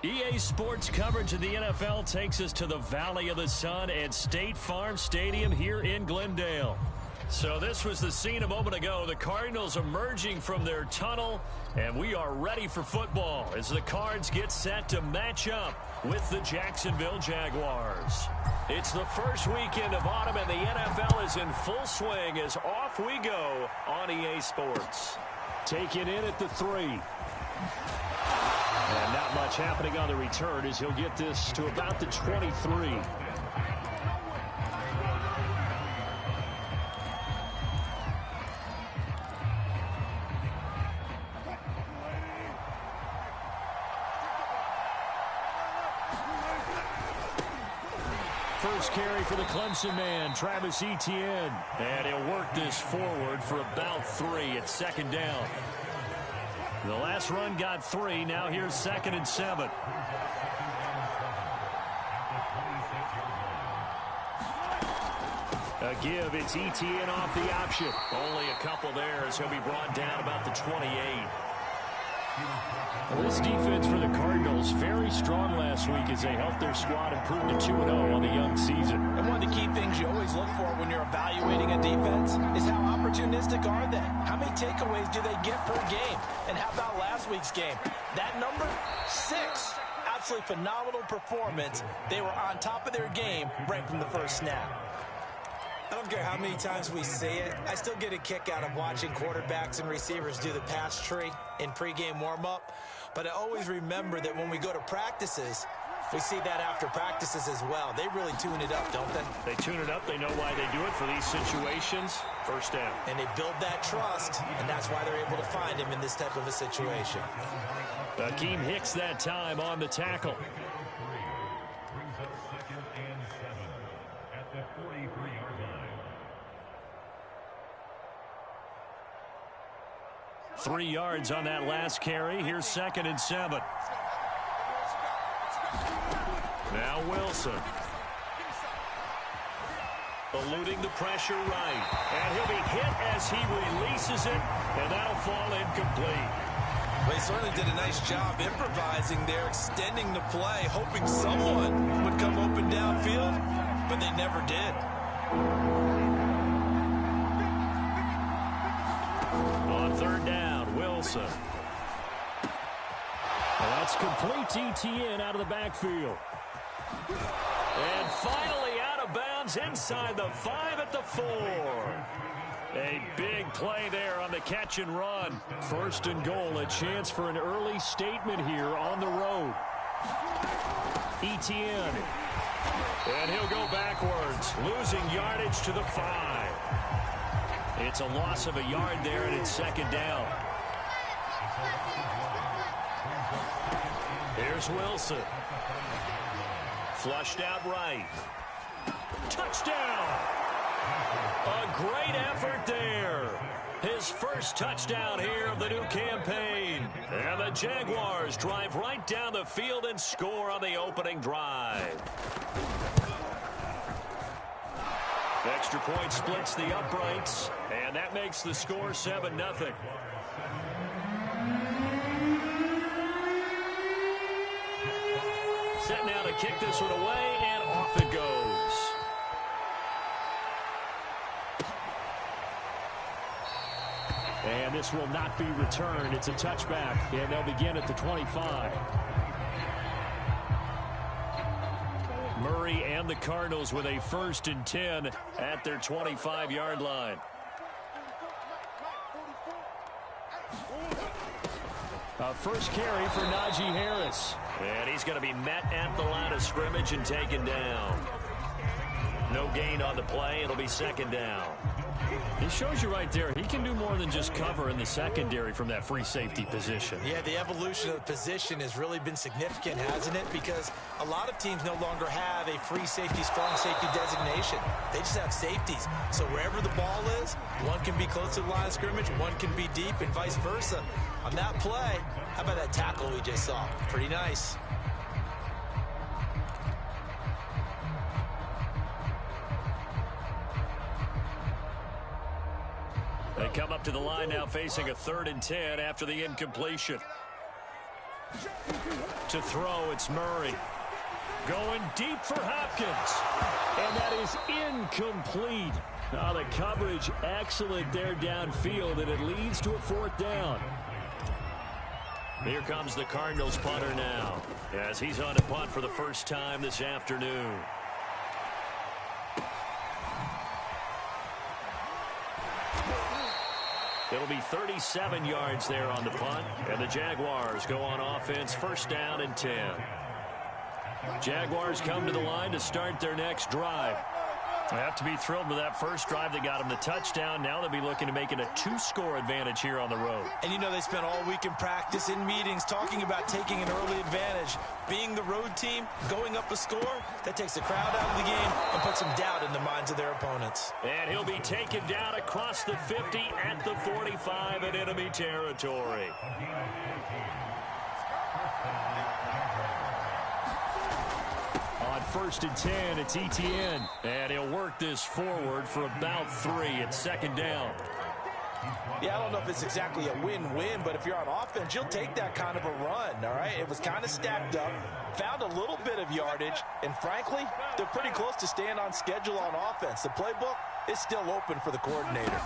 EA Sports coverage of the NFL takes us to the Valley of the Sun at State Farm Stadium here in Glendale. So this was the scene a moment ago. The Cardinals emerging from their tunnel, and we are ready for football as the Cards get set to match up with the Jacksonville Jaguars. It's the first weekend of autumn, and the NFL is in full swing as off we go on EA Sports. Taken in at the 3. And not much happening on the return as he'll get this to about the 23. First carry for the Clemson man, Travis Etienne. And he'll work this forward for about 3 at second down. The last run got 3. Now here's 2nd and 7. A give. It's Etienne off the option. Only a couple there as he'll be brought down about the 28. Well, this defense for the Cardinals very strong last week as they helped their squad improve to 2-0 on the young season. And one of the key things you always look for when you're evaluating a defense is how opportunistic are they? How many takeaways do they get per game? And how about last week's game? That number, 6. Absolutely phenomenal performance. They were on top of their game right from the first snap. I don't care how many times we see it. I still get a kick out of watching quarterbacks and receivers do the pass tree in pregame warm-up. But I always remember that when we go to practices, we see that after practices as well. They really tune it up, don't they? They tune it up. They know why they do it for these situations. First down. And they build that trust, and that's why they're able to find him in this type of a situation. Akeem Hicks that time on the tackle. Brings up 2nd and 7 at the 43-yard line. 3 yards on that last carry. Here's 2nd and 7. Now Wilson. Eluding the pressure right. And he'll be hit as he releases it, and that'll fall incomplete. They certainly did a nice job improvising there, extending the play, hoping someone would come open downfield, but they never did. On 3rd down, Wilson. Well, that's complete to Etienne out of the backfield. And finally out of bounds inside the 5 at the 4. A big play there on the catch and run. 1st and goal, a chance for an early statement here on the road. Etienne. And he'll go backwards, losing yardage to the 5. It's a loss of a yard there, and it's 2nd down. Here's Wilson. Flushed out right. Touchdown! A great effort there. His first touchdown here of the new campaign. And the Jaguars drive right down the field and score on the opening drive. Extra point splits the uprights, and that makes the score 7-0. Set now to kick this one away, and off it goes. And this will not be returned. It's a touchback, and they'll begin at the 25. Murray and the Cardinals with a 1st and 10 at their 25-yard line. First carry for Najee Harris. And he's going to be met at the line of scrimmage and taken down. No gain on the play. It'll be 2nd down. He shows you right there, he can do more than just cover in the secondary from that free safety position. Yeah, the evolution of the position has really been significant, hasn't it? Because a lot of teams no longer have a free safety, strong safety designation. They just have safeties. So wherever the ball is, one can be close to the line of scrimmage, one can be deep, and vice versa. On that play, how about that tackle we just saw? Pretty nice. They come up to the line now facing a 3rd and 10 after the incompletion. To throw, it's Murray. Going deep for Hopkins. And that is incomplete. Now the coverage excellent there downfield, and it leads to a 4th down. Here comes the Cardinals punter now, as he's on to punt for the first time this afternoon. It'll be 37 yards there on the punt, and the Jaguars go on offense, 1st down and 10. Jaguars come to the line to start their next drive. They have to be thrilled with that first drive that got them the touchdown. Now they'll be looking to make it a 2-score advantage here on the road. And you know they spent all week in practice, in meetings, talking about taking an early advantage. Being the road team, going up a score, that takes the crowd out of the game and puts some doubt in the minds of their opponents. And he'll be taken down across the 50 at the 45 in enemy territory. On 1st and 10, it's Etienne. And he'll work this forward for about 3. It's 2nd down. Yeah, I don't know if it's exactly a win-win, but if you're on offense, you'll take that kind of a run, all right? It was kind of stacked up, found a little bit of yardage, and frankly, they're pretty close to staying on schedule on offense. The playbook is still open for the coordinator.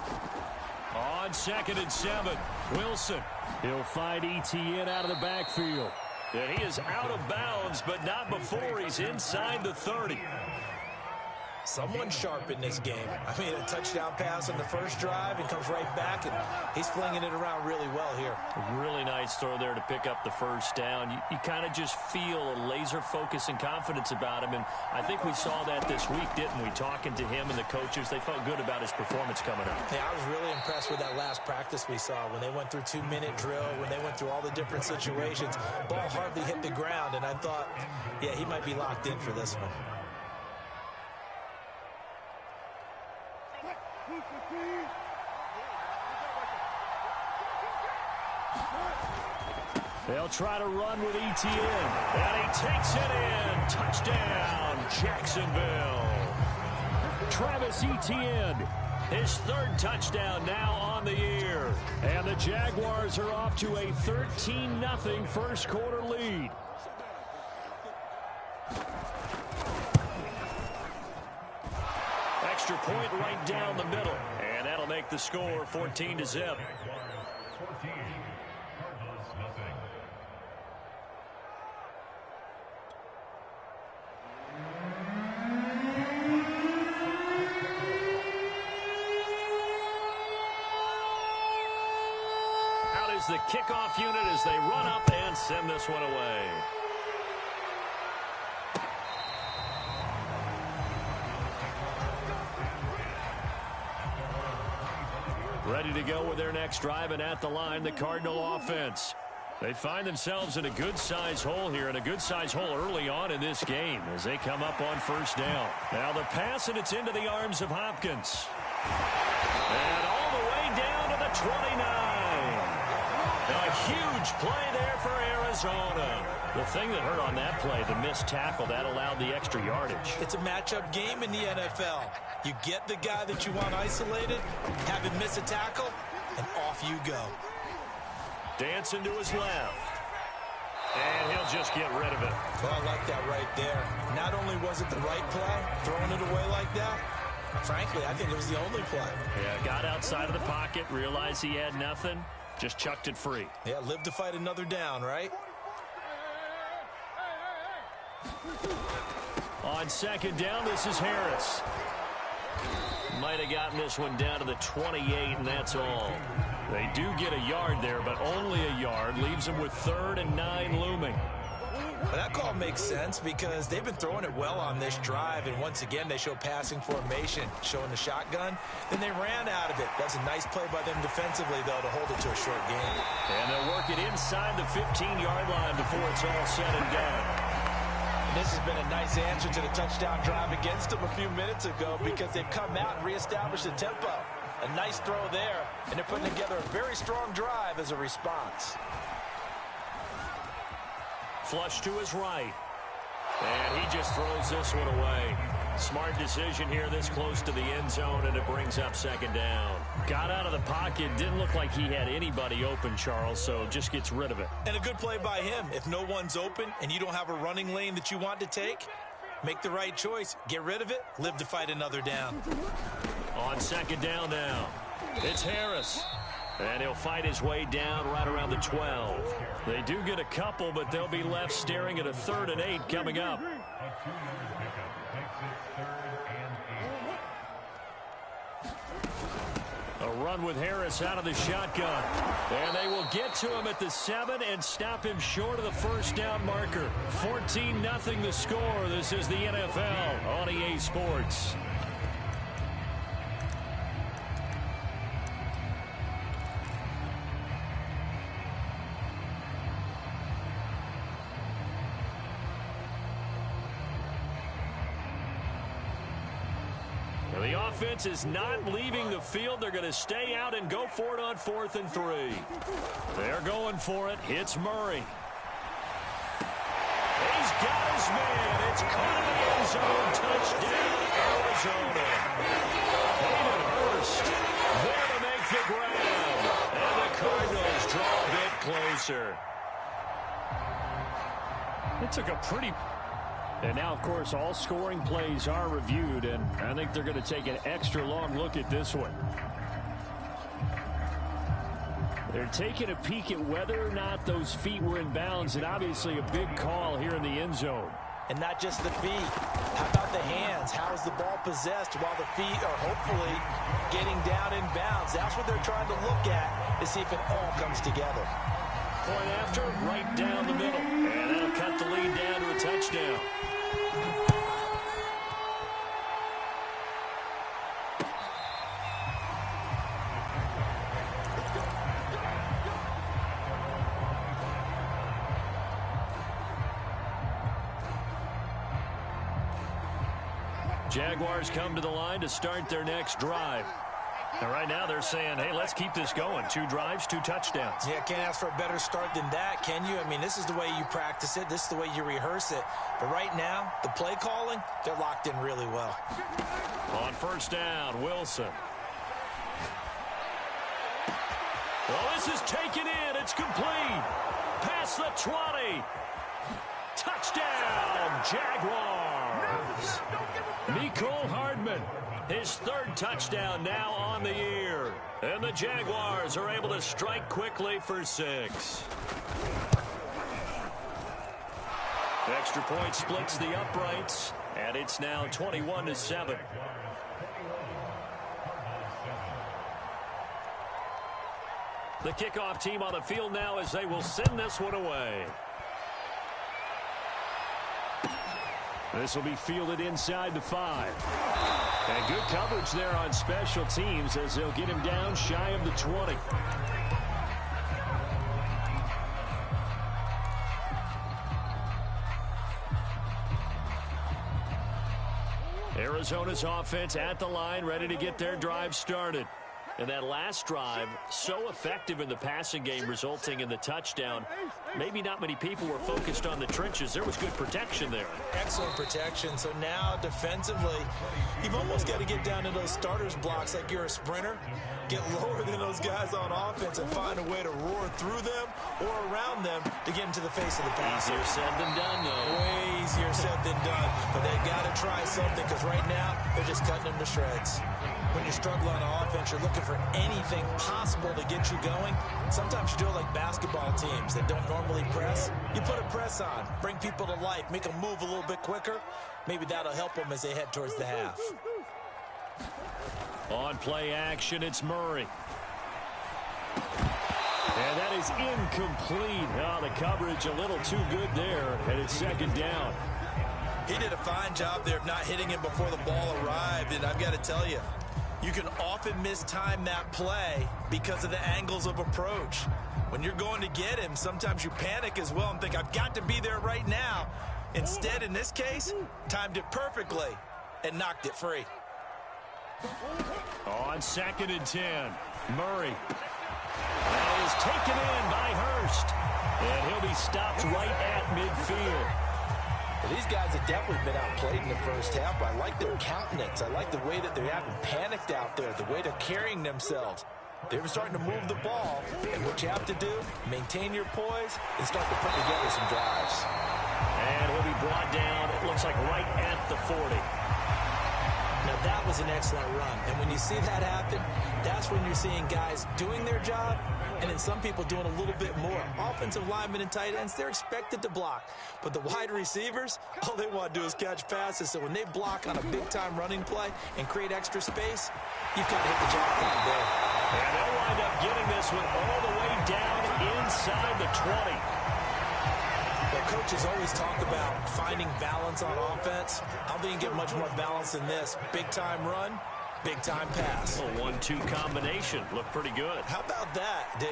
On 2nd and 7, Wilson. He'll find Etienne out of the backfield. And he is out of bounds, but not before he's inside the 30. Someone sharp in this game. I mean, a touchdown pass on the first drive and comes right back, and he's flinging it around really well here. A really nice throw there to pick up the first down. You kind of just feel a laser focus and confidence about him, and I think we saw that this week, didn't we? Talking to him and the coaches, they felt good about his performance coming up. Yeah, I was really impressed with that last practice we saw when they went through 2-minute drill, when they went through all the different situations. Ball hardly hit the ground, and I thought, yeah, he might be locked in for this one. They'll try to run with Etienne, and he takes it in. Touchdown, Jacksonville. Travis Etienne, his 3rd touchdown now on the year. And the Jaguars are off to a 13-0 first quarter lead. Extra point right down the middle, and that'll make the score 14-0. The kickoff unit as they run up and send this one away. Ready to go with their next drive, and at the line, the Cardinal offense. They find themselves in a good-sized hole here, and a good-sized hole early on in this game as they come up on 1st down. Now the pass, and it's into the arms of Hopkins. And all the way down to the 29. A huge play there for Arizona. The thing that hurt on that play, the missed tackle, that allowed the extra yardage. It's a matchup game in the NFL. You get the guy that you want isolated, have him miss a tackle, and off you go. Dancing to his left. And he'll just get rid of it. Well, I like that right there. Not only was it the right play, throwing it away like that, frankly, I think it was the only play. Yeah, got outside of the pocket, realized he had nothing. Just chucked it free. Yeah, live to fight another down, right? On 2nd down, this is Harris. Might have gotten this one down to the 28, and that's all. They do get a yard there, but only a yard. Leaves them with 3rd and 9 looming. Well, that call makes sense because they've been throwing it well on this drive, and once again they show passing formation, showing the shotgun. Then they ran out of it. That's a nice play by them defensively, though, to hold it to a short game. And they'll work it inside the 15-yard line before it's all said and done. And this has been a nice answer to the touchdown drive against them a few minutes ago because they've come out and reestablished the tempo. A nice throw there, and they're putting together a very strong drive as a response. Flush to his right. And he just throws this one away. Smart decision here this close to the end zone, and it brings up second down. Got out of the pocket. Didn't look like he had anybody open, Charles, so just gets rid of it. And a good play by him. If no one's open and you don't have a running lane that you want to take, make the right choice. Get rid of it. Live to fight another down. On second down now, it's Harris. And he'll fight his way down right around the 12. They do get a couple, but they'll be left staring at a 3rd and 8 coming up. A run with Harris out of the shotgun. And they will get to him at the 7 and stop him short of the first down marker. 14-0 the score. This is the NFL on EA Sports. The offense is not leaving the field. They're going to stay out and go for it on 4th and 3. They're going for it. It's Murray. He's got his man. It's caught in the end zone. Touchdown, Arizona. Hayden Hurst there to make the grab. And the Cardinals draw a bit closer. It took a pretty... And now, of course, all scoring plays are reviewed, and I think they're going to take an extra long look at this one. They're taking a peek at whether or not those feet were in bounds, and obviously a big call here in the end zone. And not just the feet. How about the hands? How is the ball possessed while the feet are hopefully getting down in bounds? That's what they're trying to look at to see if it all comes together. Point after, right down the middle. And that'll cut the lead down to a touchdown. Jaguars come to the line to start their next drive. And right now they're saying, hey, let's keep this going. 2 drives, 2 touchdowns. Yeah, can't ask for a better start than that, can you? I mean, this is the way you practice it. This is the way you rehearse it. But right now, the play calling, they're locked in really well. On first down, Wilson. Well, this is taken in. It's complete. Past the 20. Touchdown, Jaguars. Mecole Hardman. His 3rd touchdown now on the year. And the Jaguars are able to strike quickly for 6. Extra point splits the uprights, and it's now 21-7. The kickoff team on the field now as they will send this one away. This will be fielded inside the 5. And good coverage there on special teams as they'll get him down shy of the 20. Arizona's offense at the line, ready to get their drive started. And that last drive, so effective in the passing game, resulting in the touchdown. Maybe not many people were focused on the trenches. There was good protection there. Excellent protection. So now defensively, you've almost got to get down to those starters blocks like you're a sprinter. Get lower than those guys on offense and find a way to roar through them or around them to get into the face of the passer. Easier said than done, though. Way easier said than done. But they've got to try something because right now they're just cutting them to shreds. When you struggle on offense, you're looking for anything possible to get you going. Sometimes you do it like basketball teams that don't normally press. You put a press on, bring people to life, make them move a little bit quicker. Maybe that'll help them as they head towards the half. On play action, it's Murray. And that is incomplete. Oh, the coverage a little too good there, and it's second down. He did a fine job there of not hitting him before the ball arrived, and I've got to tell you, you can often mistime that play because of the angles of approach. When you're going to get him, sometimes you panic as well and think, I've got to be there right now. Instead, in this case, timed it perfectly and knocked it free. On 2nd and 10, Murray. That is taken in by Hurst. And he'll be stopped right at midfield. Well, these guys have definitely been outplayed in the first half, but I like their countenance. I like the way that they haven't panicked out there, the way they're carrying themselves. They're starting to move the ball, and what you have to do, maintain your poise and start to put together some drives. And he'll be brought down, it looks like right at the 40. Now, that was an excellent run. And when you see that happen, that's when you're seeing guys doing their job and then some people doing a little bit more. Offensive linemen and tight ends, they're expected to block. But the wide receivers, all they want to do is catch passes. So when they block on a big-time running play and create extra space, you've got to hit the jackpot there. And they'll wind up getting this one all the way down inside the 20. Well, coaches always talk about finding balance on offense. I don't think you can get much more balance than this. Big-time run, big-time pass. A 1-2 combination. Looked pretty good. How about that?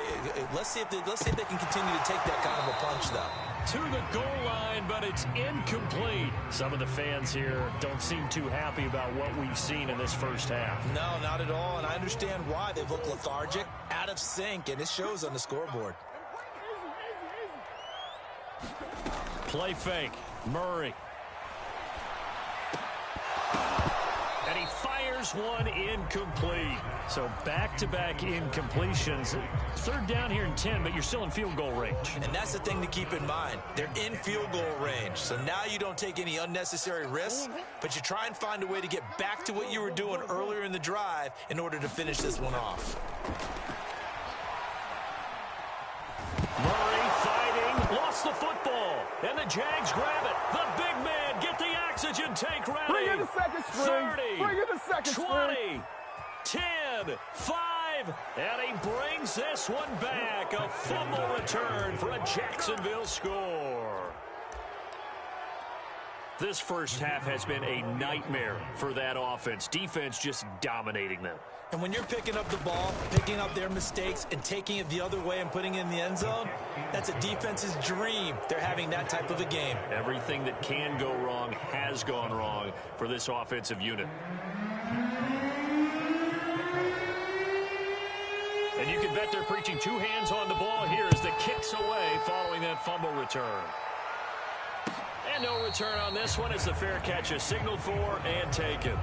Let's see if they can continue to take that kind of a punch, though. To the goal line, but it's incomplete. Some of the fans here don't seem too happy about what we've seen in this first half. No, not at all, and I understand why. They've looked lethargic, out of sync, and it shows on the scoreboard. Play fake. Murray. And he fires one incomplete. So back-to-back incompletions. Third down here in 10, but you're still in field goal range. And that's the thing to keep in mind. They're in field goal range. So now you don't take any unnecessary risks, but you try and find a way to get back to what you were doing earlier in the drive in order to finish this one off. Murray fighting, lost the football, and the Jags grab it. The big man, get the oxygen tank ready. Bring in the second string. 30, Bring in the second 20, string. 10, 5, and he brings this one back. A fumble return for a Jacksonville score. This first half has been a nightmare for that offense. Defense just dominating them. And when you're picking up the ball, picking up their mistakes, and taking it the other way and putting it in the end zone, that's a defense's dream. They're having that type of a game. Everything that can go wrong has gone wrong for this offensive unit. And you can bet they're preaching two hands on the ball here as the kick's away following that fumble return. And no return on this one as the fair catch is signaled for and taken.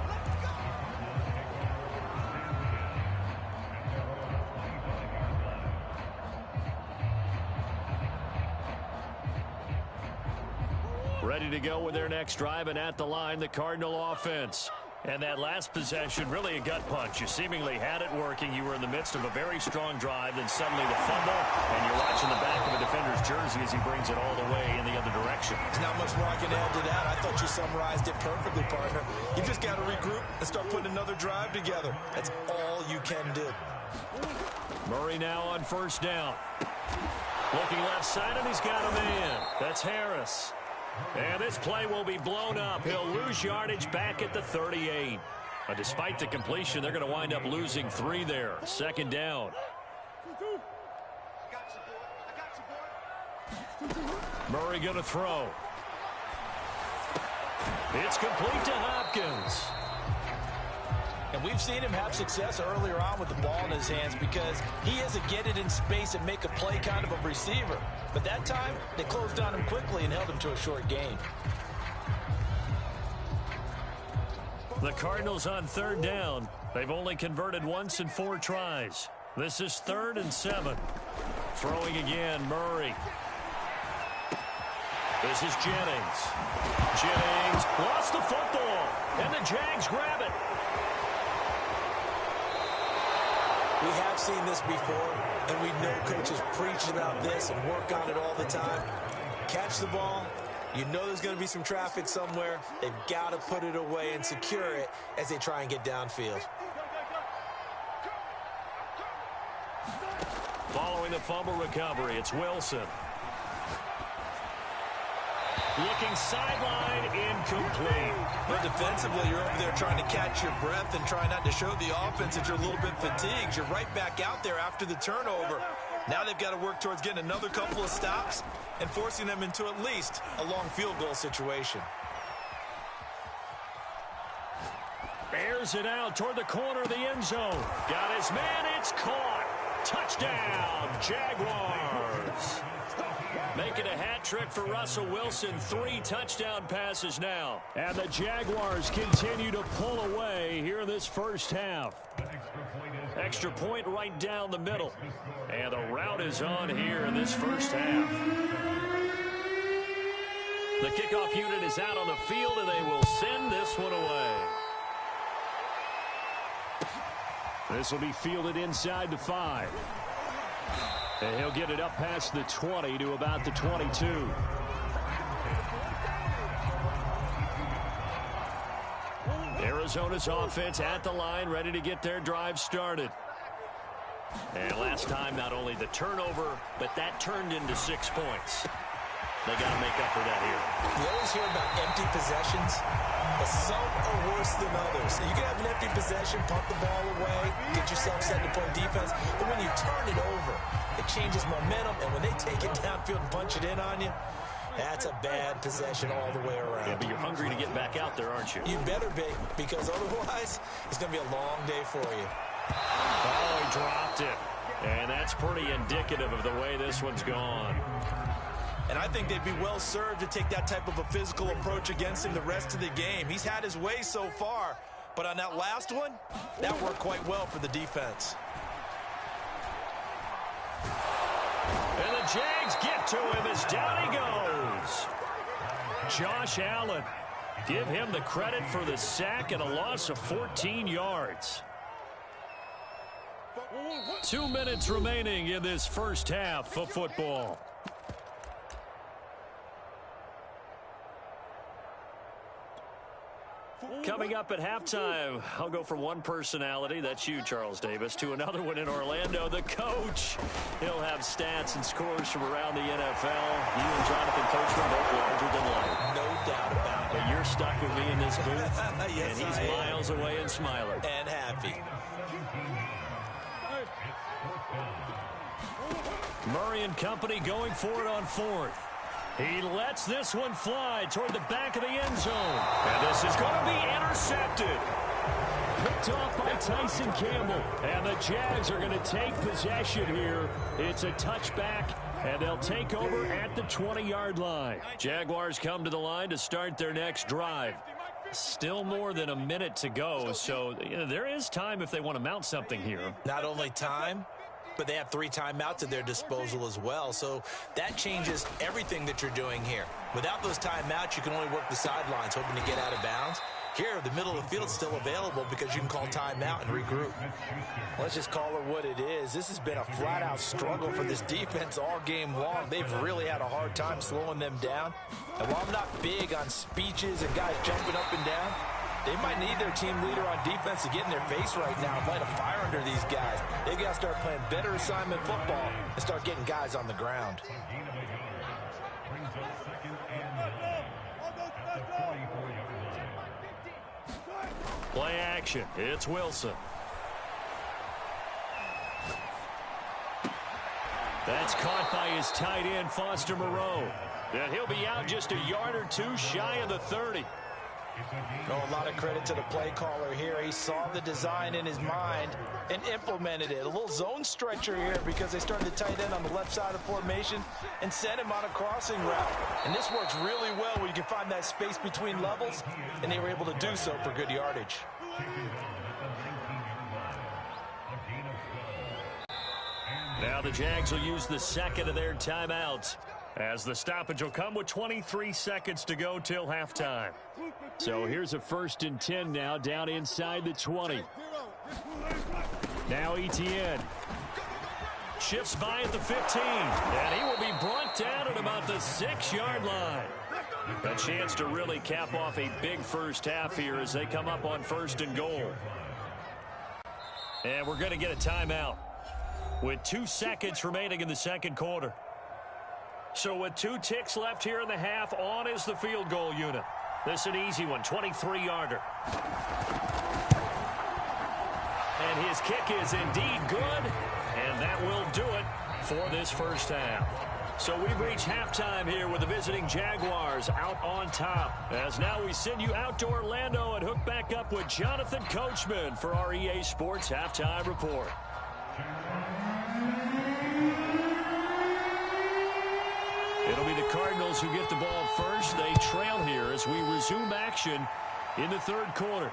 Ready to go with their next drive, and at the line, the Cardinal offense. And that last possession, really a gut punch. You seemingly had it working. You were in the midst of a very strong drive, then suddenly the fumble, and you're watching the back of a defender's jersey as he brings it all the way in the other direction. There's not much more I can add to that. I thought you summarized it perfectly, partner. You just got to regroup and start putting another drive together. That's all you can do. Murray now on first down. Looking left side, and he's got a man. That's Harris. And this play will be blown up. He'll lose yardage back at the 38. But despite the completion, they're going to wind up losing 3 there. Second down. Murray going to throw. It's complete to Hopkins. And we've seen him have success earlier on with the ball in his hands because he is a get it in space and make a play kind of a receiver. But that time, they closed on him quickly and held him to a short gain. The Cardinals on third down. They've only converted once in 4 tries. This is 3rd and 7. Throwing again, Murray. This is Jennings. Jennings lost the football, and the Jags grab it. We have seen this before, and we know coaches preach about this and work on it all the time. Catch the ball. You know there's going to be some traffic somewhere. They've got to put it away and secure it as they try and get downfield. Following the fumble recovery, it's Wilson. Looking sideline, incomplete. But defensively, you're over there trying to catch your breath and try not to show the offense that you're a little bit fatigued. You're right back out there after the turnover. Now they've got to work towards getting another couple of stops and forcing them into at least a long field goal situation. Airs it out toward the corner of the end zone. Got his man, it's caught. Touchdown, Jaguars. Making a hat trick for Russell Wilson. 3 touchdown passes now. And the Jaguars continue to pull away here in this first half. Extra point right down the middle. And the route is on here in this first half. The kickoff unit is out on the field, and they will send this one away. This will be fielded inside the 5. And he'll get it up past the 20 to about the 22. Arizona's offense at the line, ready to get their drive started. And last time, not only the turnover, but that turned into 6 points. They got to make up for that here. You always hear about empty possessions, but some are worse than others. You can have an empty possession, punt the ball away, get yourself set to play defense, but when you turn it over, it changes momentum, and when they take it downfield and punch it in on you, that's a bad possession all the way around. Yeah, but you're hungry to get back out there, aren't you? You better be, because otherwise, it's going to be a long day for you. Oh, he dropped it. And that's pretty indicative of the way this one's gone. And I think they'd be well served to take that type of a physical approach against him the rest of the game. He's had his way so far, but on that last one, that worked quite well for the defense. And the Jags get to him as down he goes. Josh Allen. Give him the credit for the sack and a loss of 14 yards. 2 minutes remaining in this first half of football. Coming up at halftime, I'll go from one personality, that's you, Charles Davis, to another one in Orlando, the coach. He'll have stats and scores from around the NFL. You and Jonathan Coachman both larger than life. No doubt about it. But you're stuck with me in this booth, Yes, and he's miles away and smiling. And happy. Murray and company going for it on 4th. He lets this one fly toward the back of the end zone. And this is going to be intercepted. Picked off by Tyson Campbell. And the Jags are going to take possession here. It's a touchback, and they'll take over at the 20-yard line. Jaguars come to the line to start their next drive. Still more than a minute to go, so there is time if they want to mount something here. Not only time, but they have 3 timeouts at their disposal as well. So that changes everything that you're doing here. Without those timeouts, you can only work the sidelines, hoping to get out of bounds. Here, the middle of the field is still available because you can call timeout and regroup. Let's just call it what it is. This has been a flat-out struggle for this defense all game long. They've really had a hard time slowing them down. And while I'm not big on speeches and guys jumping up and down, they might need their team leader on defense to get in their face right now and light a fire under these guys. They've got to start playing better assignment football and start getting guys on the ground. Play action. It's Wilson. That's caught by his tight end, Foster Moreau. And he'll be out just a yard or 2 shy of the 30. Oh, a lot of credit to the play caller here. He saw the design in his mind and implemented it. A little zone stretcher here because they started the tight end on the left side of the formation and sent him on a crossing route. And this works really well where you can find that space between levels, and they were able to do so for good yardage. Now the Jags will use the second of their timeouts, as the stoppage will come with 23 seconds to go till halftime. So here's a 1st and 10 now, down inside the 20. Now Etienne shifts by at the 15, and he will be brought down at about the 6-yard line. A chance to really cap off a big first half here as they come up on 1st and goal. And we're going to get a timeout with 2 seconds remaining in the second quarter. So with 2 ticks left here in the half, on is the field goal unit. This is an easy one, 23-yarder. And his kick is indeed good, and that will do it for this first half. So we've reached halftime here with the visiting Jaguars out on top. As now we send you out to Orlando and hook back up with Jonathan Coachman for our EA Sports Halftime Report. It'll be the Cardinals who get the ball first. They trail here as we resume action in the third quarter.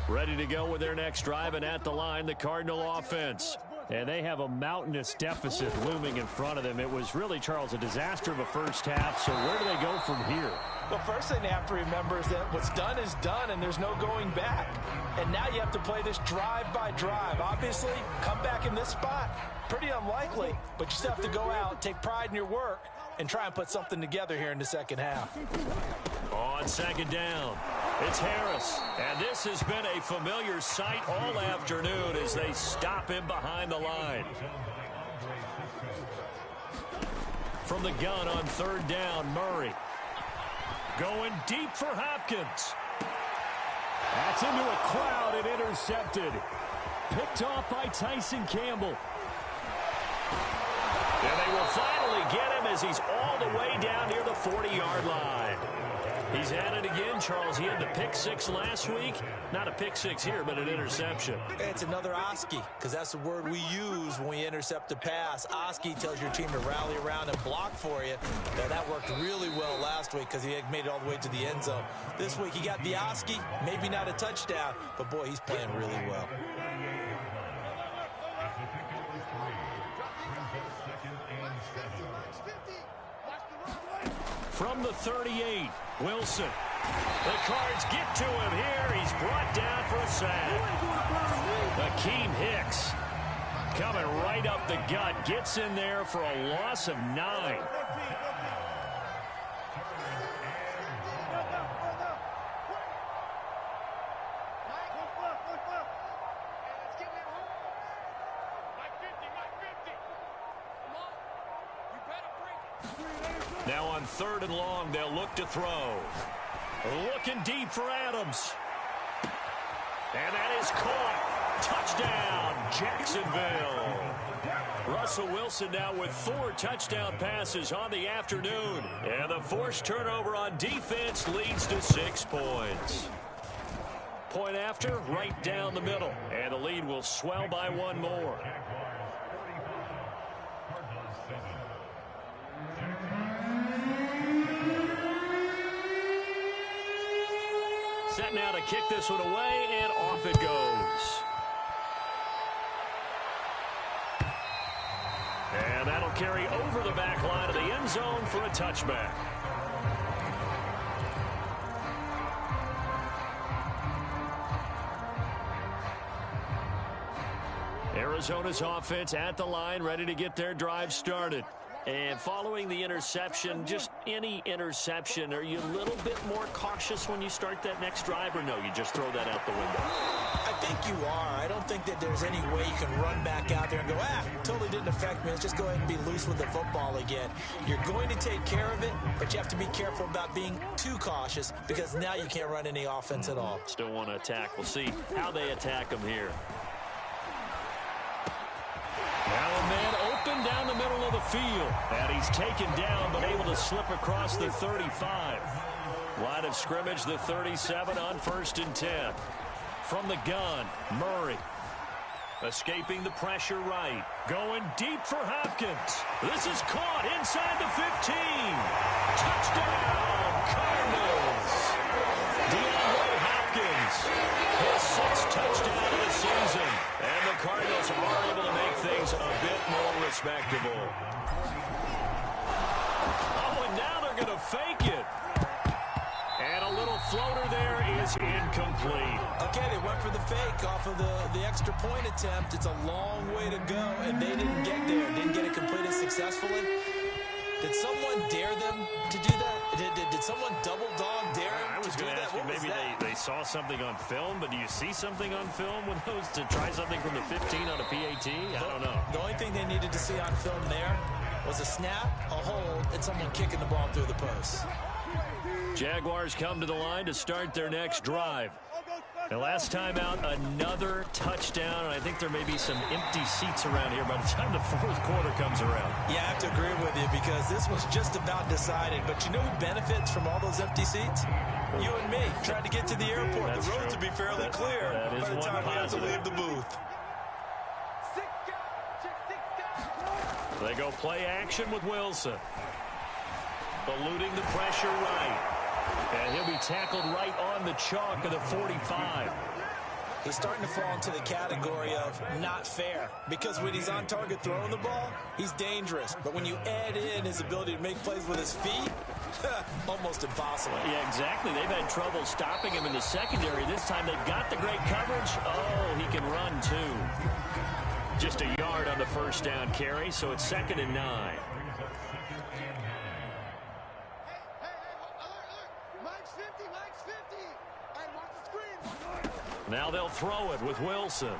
Ready to go with their next drive, and at the line, the Cardinal offense. And they have a mountainous deficit looming in front of them. It was really, Charles, a disaster of a first half. So where do they go from here? The first thing they have to remember is that what's done is done, and there's no going back. And now you have to play this drive by drive. Obviously, come back in this spot, pretty unlikely. But you still have to go out, take pride in your work, and try and put something together here in the second half. On second down, it's Harris. And this has been a familiar sight all afternoon as they stop him behind the line. From the gun on third down, Murray. Going deep for Hopkins. That's into a crowd and intercepted. Picked off by Tyson Campbell. And they will finally get him as he's all the way down near the 40-yard line. He's at it again, Charles. He had the pick six last week. Not a pick six here, but an interception. It's another Oski, because that's the word we use when we intercept a pass. Oski tells your team to rally around and block for you. Now, that worked really well last week because he had made it all the way to the end zone. This week he got the Oski, maybe not a touchdown, but boy, he's playing really well. From the 38, Wilson. The Cards get to him here. He's brought down for a sack. Akeem Hicks coming right up the gut. Gets in there for a loss of 9. Now on third and long, they'll look to throw. Looking deep for Adams. And that is caught. Touchdown, Jacksonville. Russell Wilson now with 4 touchdown passes on the afternoon. And the forced turnover on defense leads to 6 points. Point after, right down the middle. And the lead will swell by 1 more. Set now to kick this one away, and off it goes. And that'll carry over the back line of the end zone for a touchback. Arizona's offense at the line, ready to get their drive started. And following the interception, just any interception, are you a little bit more cautious when you start that next drive, or no, you just throw that out the window? I think you are. I don't think that there's any way you can run back out there and go, totally didn't affect me. Let's just go ahead and be loose with the football again. You're going to take care of it, but you have to be careful about being too cautious because now you can't run any offense at all. Still want to attack. We'll see how they attack them here. Now a man open down the middle of the field. And he's taken down, but able to slip across the 35. Line of scrimmage, the 37 on 1st and 10. From the gun, Murray. Escaping the pressure right. Going deep for Hopkins. This is caught inside the 15. Touchdown, Cardinals. DeAndre Hopkins. His 6th touchdown of the season. And the Cardinals are able to make things a bit more respectable. Oh, and now they're going to fake it. And a little floater there is incomplete. Okay, they went for the fake off of the extra point attempt. It's a long way to go, and they didn't get there. Didn't get it completed successfully. Did someone dare them to do that? Did someone double dog dare them to do that? I was going to ask you, maybe they saw something on film, but do you see something on film with those to try something from the 15 on a PAT? I don't know. The only thing they needed to see on film there was a snap, a hold, and someone kicking the ball through the post. Jaguars come to the line to start their next drive. The last time out, another touchdown, and I think there may be some empty seats around here by the time the fourth quarter comes around. Yeah, I have to agree with you because this was just about decided. But you know who benefits from all those empty seats? You and me, trying to get to the airport. That's the roads true. will be fairly clear by the time we have to leave the booth. They go play action with Wilson. Eluding the pressure right. And he'll be tackled right on the chalk of the 45. He's starting to fall into the category of not fair because when he's on target throwing the ball, he's dangerous. But when you add in his ability to make plays with his feet, almost impossible. Yeah, exactly. They've had trouble stopping him in the secondary. This time they've got the great coverage. Oh, he can run too. Just a yard on the first down carry, so it's 2nd and 9. Now they'll throw it with Wilson.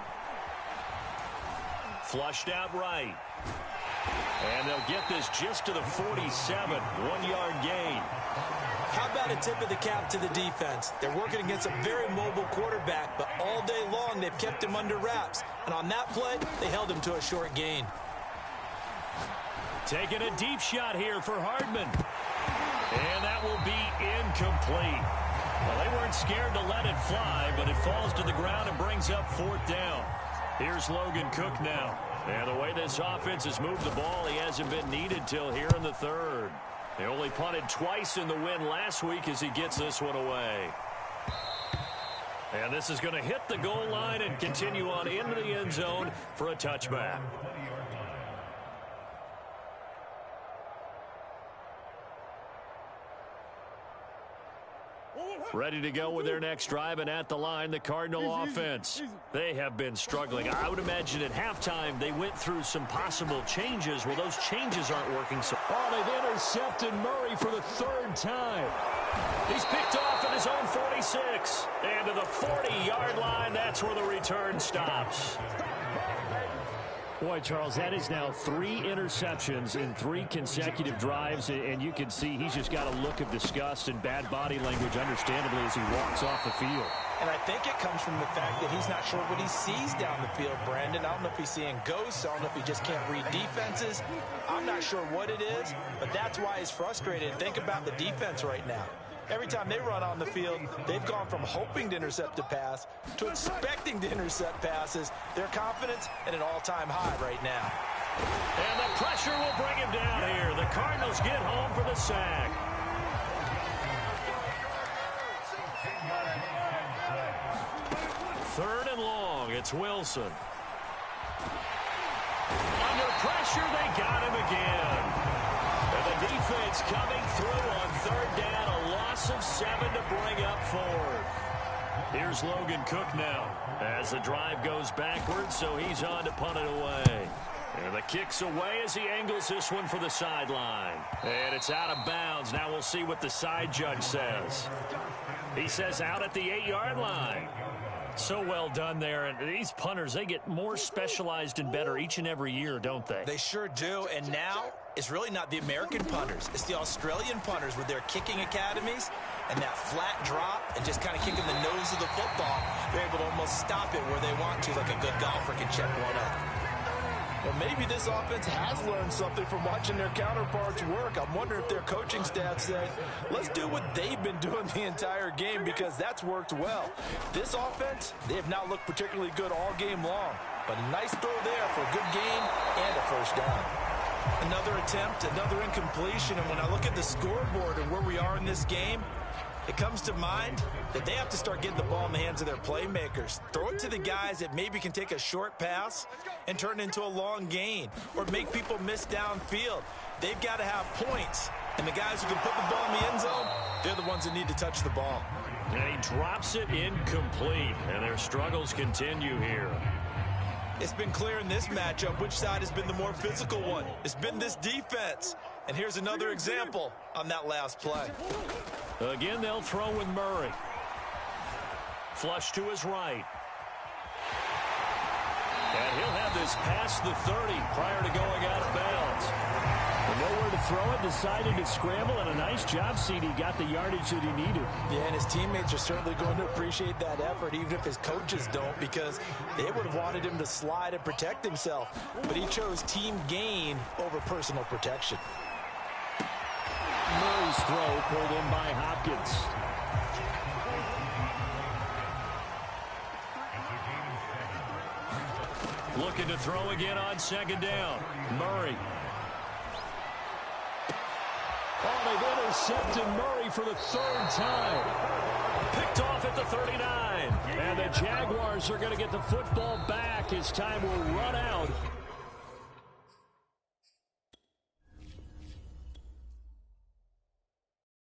Flushed out right. And they'll get this just to the 47. 1-yard gain. How about a tip of the cap to the defense? They're working against a very mobile quarterback, but all day long they've kept him under wraps. And on that play, they held him to a short gain. Taking a deep shot here for Hardman. And that will be incomplete. Well, they weren't scared to let it fly, but it falls to the ground and brings up 4th down. Here's Logan Cook now. And the way this offense has moved the ball, he hasn't been needed till here in the 3rd. They only punted twice in the win last week as he gets this one away. And this is going to hit the goal line and continue on into the end zone for a touchback. Ready to go with their next drive, and at the line, the Cardinal offense. They have been struggling. I would imagine at halftime they went through some possible changes. Well, those changes aren't working. So, they've intercepted Murray for the 3rd time. He's picked off at his own 46. And to the 40-yard line, that's where the return stops. Boy, Charles, that is now 3 interceptions in 3 consecutive drives, and you can see he's just got a look of disgust and bad body language, understandably, as he walks off the field. And I think it comes from the fact that he's not sure what he sees down the field, Brandon. I don't know if he's seeing ghosts. I don't know if he just can't read defenses. I'm not sure what it is, but that's why he's frustrated. Think about the defense right now. Every time they run on the field, they've gone from hoping to intercept a pass to expecting to intercept passes. Their confidence at an all-time high right now. And the pressure will bring him down here. The Cardinals get home for the sack. Third and long. It's Wilson. Under pressure, they got him again. And the defense coming through on 3rd down. A loss of 7 to bring up 4th. Here's Logan Cook now as the drive goes backwards, so he's on to punt it away. And the kick's away as he angles this one for the sideline. And it's out of bounds. Now we'll see what the side judge says. He says out at the 8-yard line. So well done there. And these punters, they get more specialized and better each and every year, don't they? They sure do. And now it's really not the American punters. It's the Australian punters with their kicking academies and that flat drop and just kind of kicking the nose of the football. They're able to almost stop it where they want to, like a good golfer can check one up. Well, maybe this offense has learned something from watching their counterparts work. I'm wondering if their coaching staff said, let's do what they've been doing the entire game, because that's worked well. This offense, they have not looked particularly good all game long. But a nice throw there for a good gain and a first down. Another attempt, another incompletion. And when I look at the scoreboard and where we are in this game, it comes to mind that they have to start getting the ball in the hands of their playmakers. Throw it to the guys that maybe can take a short pass and turn it into a long gain or make people miss downfield. They've got to have points. And the guys who can put the ball in the end zone, they're the ones that need to touch the ball. And he drops it incomplete. And their struggles continue here. It's been clear in this matchup which side has been the more physical one. It's been this defense. And here's another example on that last play. Again, they'll throw with Murray. Flush to his right. And he'll have this past the 30 prior to going out of bounds. And nowhere to throw it, decided to scramble, and a nice job, CD. Got the yardage that he needed. Yeah, and his teammates are certainly going to appreciate that effort, even if his coaches don't, because they would have wanted him to slide and protect himself. But he chose team gain over personal protection. Murray's throw pulled in by Hopkins. Looking to throw again on second down. Murray. Oh, they've intercepted Murray for the third time. Picked off at the 39. And the Jaguars are going to get the football back as time will run out